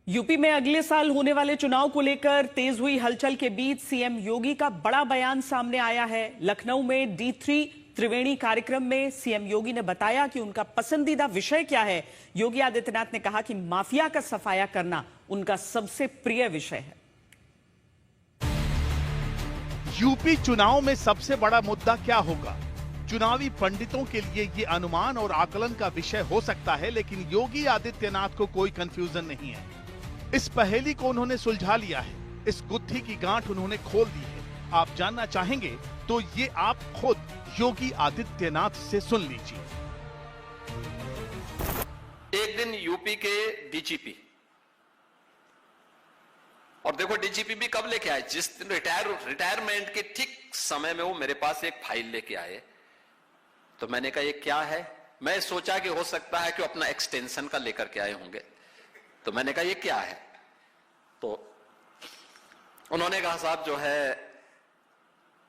UP में अगले साल होने वाले चुनाव को लेकर तेज हुई हलचल के बीच सीएम योगी का बड़ा बयान सामने आया है। लखनऊ में D3 त्रिवेणी कार्यक्रम में सीएम योगी ने बताया कि उनका पसंदीदा विषय क्या है। योगी आदित्यनाथ ने कहा कि माफिया का सफाया करना उनका सबसे प्रिय विषय है। यूपी चुनाव में सबसे बड़ा मुद्दा क्या होगा? चुनावी पंडितों के लिए ये अनुमान और आकलन का विषय हो सकता है, लेकिन योगी आदित्यनाथ को कोई कंफ्यूजन नहीं है। इस पहेली को उन्होंने सुलझा लिया है। इस गुत्थी की गांठ उन्होंने खोल दी है। आप जानना चाहेंगे तो ये आप खुद योगी आदित्यनाथ से सुन लीजिए। एक दिन यूपी के डीजीपी, और देखो डीजीपी भी कब लेके आए, जिस दिन रिटायरमेंट के ठीक समय में वो मेरे पास एक फाइल लेके आए। तो मैंने कहा ये क्या है? मैं सोचा कि हो सकता है कि वो अपना एक्सटेंशन का लेकर के आए होंगे। तो मैंने कहा ये क्या है? तो उन्होंने कहा साहब जो है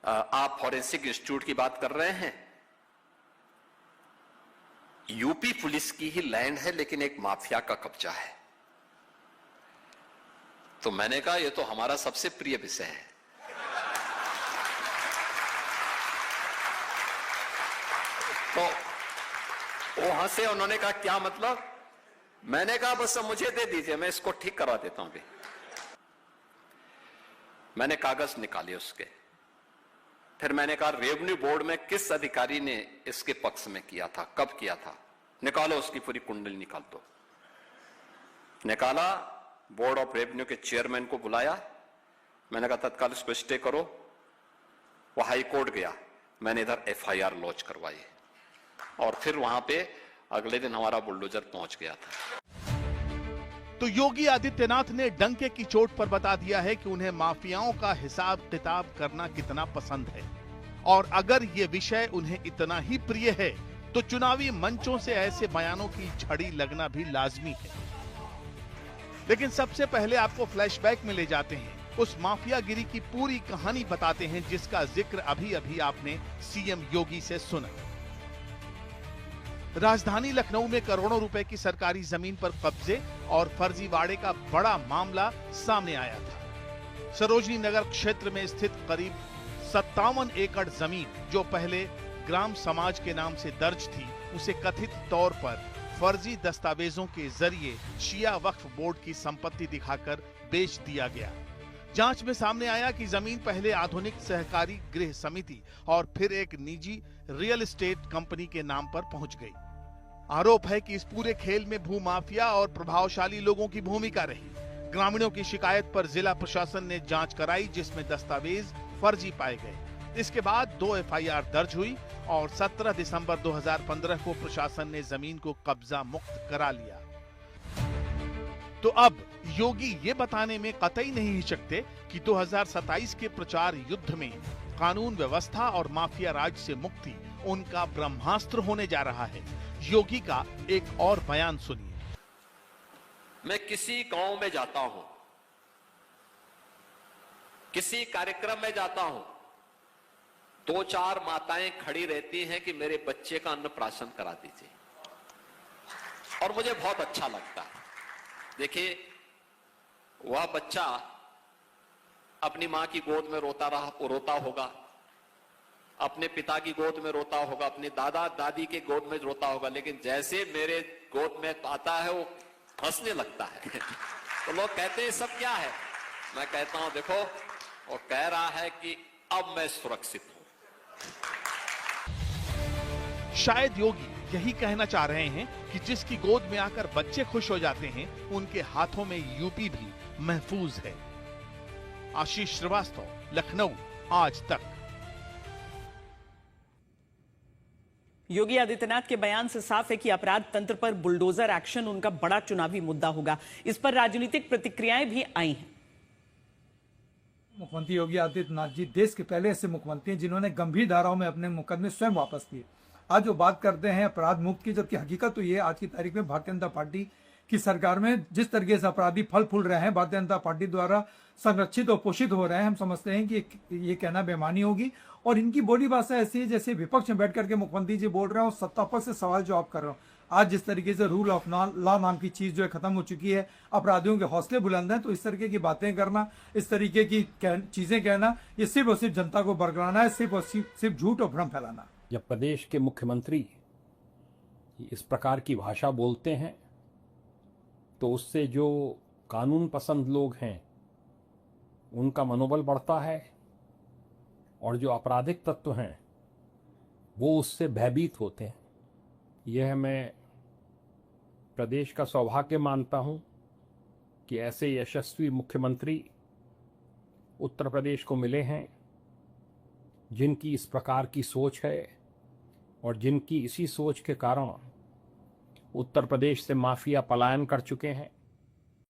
आप फॉरेंसिक इंस्टीट्यूट की बात कर रहे हैं। यूपी पुलिस की ही लैंड है, लेकिन एक माफिया का कब्जा है। तो मैंने कहा ये तो हमारा सबसे प्रिय विषय है। तो वो हंसे, उन्होंने कहा क्या मतलब? मैंने कहा बस मुझे दे दीजिए, मैं इसको ठीक करवा देता हूं। अभी मैंने कागज निकाले उसके, फिर मैंने कहा रेवेन्यू बोर्ड में किस अधिकारी ने इसके पक्ष में किया था, कब किया था, निकालो उसकी पूरी कुंडली निकाल दो। निकाला, बोर्ड ऑफ रेवेन्यू के चेयरमैन को बुलाया। मैंने कहा तत्काल इसको स्टे करो। वो हाई कोर्ट गया, मैंने इधर FIR लॉन्च करवाई, और फिर वहां पे अगले दिन हमारा बुलडोजर पहुंच गया था। तो योगी आदित्यनाथ ने डंके की चोट पर बता दिया है कि उन्हें माफियाओं का हिसाब किताब करना कितना पसंद है, और अगर ये विषय उन्हें इतना ही प्रिय है तो चुनावी मंचों से ऐसे बयानों की झड़ी लगना भी लाजमी है। लेकिन सबसे पहले आपको फ्लैशबैक में ले जाते हैं, उस माफियागिरी की पूरी कहानी बताते हैं जिसका जिक्र अभी अभी आपने सीएम योगी से सुना। राजधानी लखनऊ में करोड़ों रुपए की सरकारी जमीन पर कब्जे और फर्जीवाड़े का बड़ा मामला सामने आया था। सरोजनी नगर क्षेत्र में स्थित करीब 57 एकड़ जमीन, जो पहले ग्राम समाज के नाम से दर्ज थी, उसे कथित तौर पर फर्जी दस्तावेजों के जरिए शिया वक्फ बोर्ड की संपत्ति दिखाकर बेच दिया गया। जांच में सामने आया कि जमीन पहले आधुनिक सहकारी गृह समिति और फिर एक निजी रियल एस्टेट कंपनी के नाम पर पहुंच गई। आरोप है कि इस पूरे खेल में भूमाफिया और प्रभावशाली लोगों की भूमिका रही। ग्रामीणों की शिकायत पर जिला प्रशासन ने जांच कराई, जिसमें दस्तावेज फर्जी पाए गए। इसके बाद 2 FIR दर्ज हुई और 17 दिसंबर 2015 को प्रशासन ने जमीन को कब्जा मुक्त करा लिया। तो अब योगी ये बताने में कतई नहीं हिचकते कि 2027 के प्रचार युद्ध में कानून व्यवस्था और माफिया राज से मुक्ति उनका ब्रह्मास्त्र होने जा रहा है। योगी का एक और बयान सुनिए। मैं किसी गांव में जाता हूं, किसी कार्यक्रम में जाता हूं, 2-4 माताएं खड़ी रहती हैं कि मेरे बच्चे का अन्नप्राशन करा दीजिए, और मुझे बहुत अच्छा लगता है। देखिए, वह बच्चा अपनी मां की गोद में रोता होगा, अपने पिता की गोद में रोता होगा, अपने दादा दादी के गोद में रोता होगा, लेकिन जैसे मेरे गोद में आता है वो हंसने लगता है। तो लोग कहते हैं सब क्या है? मैं कहता हूं देखो, वो कह रहा है कि अब मैं सुरक्षित हूं। शायद योगी यही कहना चाह रहे हैं कि जिसकी गोद में आकर बच्चे खुश हो जाते हैं, उनके हाथों में यूपी भी महफूज है। आशीष श्रीवास्तव, लखनऊ, आज तक। योगी आदित्यनाथ के बयान से साफ है कि अपराध तंत्र पर बुलडोजर एक्शन उनका बड़ा चुनावी मुद्दा होगा। इस पर राजनीतिक प्रतिक्रियाएं भी आई हैं। मुख्यमंत्री योगी आदित्यनाथ जी देश के पहले ऐसे मुख्यमंत्री हैं जिन्होंने गंभीर धाराओं में अपने मुकदमे स्वयं वापस किए। आज वो बात करते हैं अपराध मुक्त की, जबकि हकीकत तो ये आज की तारीख में भारतीय जनता पार्टी की सरकार में जिस तरीके से अपराधी फल फूल रहे हैं, भारतीय जनता पार्टी द्वारा संरक्षित और पोषित हो रहे हैं, हम समझते हैं कि ये कहना बेमानी होगी। और इनकी बोली भाषा ऐसी है जैसे विपक्ष में बैठ करके मुख्यमंत्री जी बोल रहे हो, सत्ता पक्ष से सवाल जवाब कर रहे हो। आज जिस तरीके से रूल ऑफ लॉ नाम की चीज जो है खत्म हो चुकी है, अपराधियों के हौसले बुलंद हैं, तो इस तरीके की बातें करना, इस तरीके की चीजें कहना, ये सिर्फ और सिर्फ जनता को बरगलाना है, सिर्फ और सिर्फ झूठ और भ्रम फैलाना। जब प्रदेश के मुख्यमंत्री इस प्रकार की भाषा बोलते हैं तो उससे जो कानून पसंद लोग हैं उनका मनोबल बढ़ता है और जो आपराधिक तत्व हैं वो उससे भयभीत होते हैं। यह मैं प्रदेश का सौभाग्य मानता हूं कि ऐसे यशस्वी मुख्यमंत्री उत्तर प्रदेश को मिले हैं जिनकी इस प्रकार की सोच है और जिनकी इसी सोच के कारण उत्तर प्रदेश से माफिया पलायन कर चुके हैं।